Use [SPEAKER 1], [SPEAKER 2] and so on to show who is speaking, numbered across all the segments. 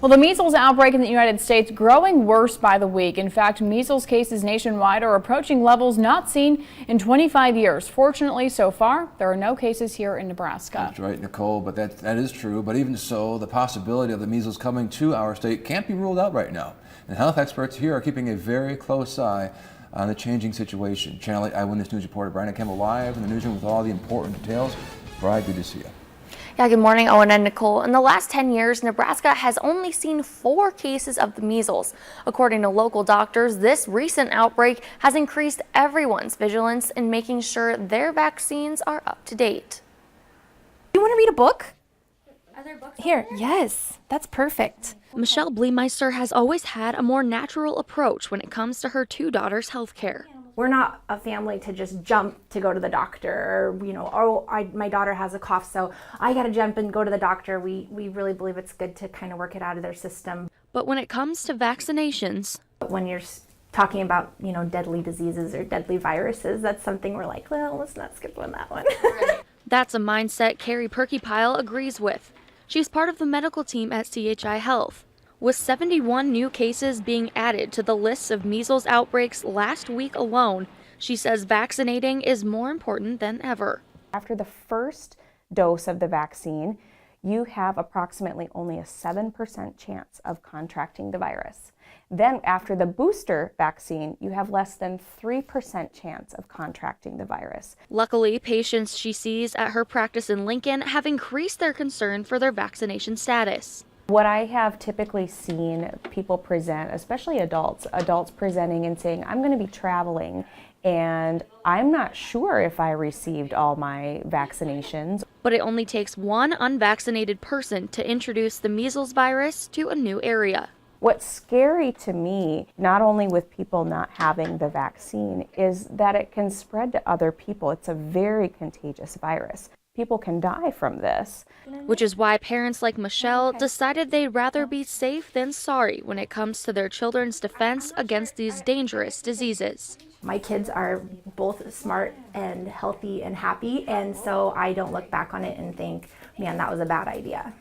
[SPEAKER 1] Well, the measles outbreak in the United States growing worse by the week. In fact, measles cases nationwide are approaching levels not seen in 25 years. Fortunately, so far, there are no cases here in Nebraska.
[SPEAKER 2] That's right, Nicole, but that is true. But even so, the possibility of the measles coming to our state can't be ruled out right now. And health experts here are keeping a very close eye on the changing situation. Channel 8 Eyewitness News reporter Brian Campbell live in the newsroom with all the important details. Brian, good to see you.
[SPEAKER 3] Yeah, good morning, Owen and Nicole. In the last 10 years, Nebraska has only seen 4 cases of the measles. According to local doctors, this recent outbreak has increased everyone's vigilance in making sure their vaccines are up to date.
[SPEAKER 4] You want to read a book?
[SPEAKER 3] Are there books
[SPEAKER 4] Here, yes, that's perfect.
[SPEAKER 3] Michelle Bleemeister has always had a more natural approach when it comes to her 2 daughters' health care.
[SPEAKER 4] We're not a family to just jump to go to the doctor, or, my daughter has a cough, so I got to jump and go to the doctor. We really believe it's good to kind of work it out of their system.
[SPEAKER 3] But when it comes to vaccinations,
[SPEAKER 4] When you're talking about, deadly diseases or deadly viruses, that's something we're like, well, let's not skip on that one.
[SPEAKER 3] that's a mindset Carrie Perkypile agrees with. She's part of the medical team at CHI Health. With 71 new cases being added to the list of measles outbreaks last week alone, she says vaccinating is more important than ever.
[SPEAKER 5] After the first dose of the vaccine, you have approximately only a 7% chance of contracting the virus. Then after the booster vaccine, you have less than 3% chance of contracting the virus.
[SPEAKER 3] Luckily, patients she sees at her practice in Lincoln have increased their concern for their vaccination status.
[SPEAKER 5] What I have typically seen people present, especially adults presenting and saying, I'm going to be traveling and I'm not sure if I received all my vaccinations.
[SPEAKER 3] But it only takes one unvaccinated person to introduce the measles virus to a new area.
[SPEAKER 5] What's scary to me, not only with people not having the vaccine, is that it can spread to other people. It's a very contagious virus. People can die from this.
[SPEAKER 3] Which is why parents like Michelle decided they'd rather be safe than sorry when it comes to their children's defense against these dangerous diseases.
[SPEAKER 4] My kids are both smart and healthy and happy, and so I don't look back on it and think, man, that was a bad idea.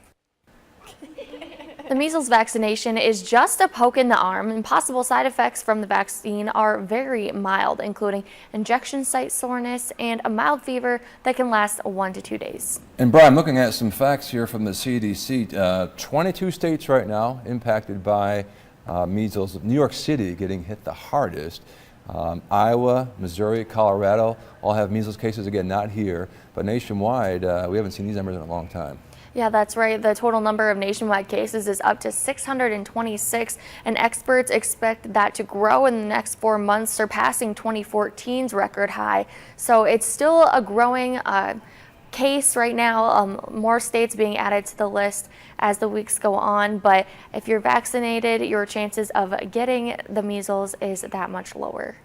[SPEAKER 3] The measles vaccination is just a poke in the arm, and possible side effects from the vaccine are very mild, including injection site soreness and a mild fever that can last 1 to 2 days.
[SPEAKER 2] And Brian, I'm looking at some facts here from the CDC. 22 states right now impacted by measles. New York City getting hit the hardest. Iowa, Missouri, Colorado all have measles cases. Again, not here, but nationwide, we haven't seen these numbers in a long time.
[SPEAKER 3] Yeah, that's right. The total number of nationwide cases is up to 626, and experts expect that to grow in the next 4 months, surpassing 2014's record high. So it's still a growing case right now. More states being added to the list as the weeks go on. But if you're vaccinated, your chances of getting the measles is that much lower.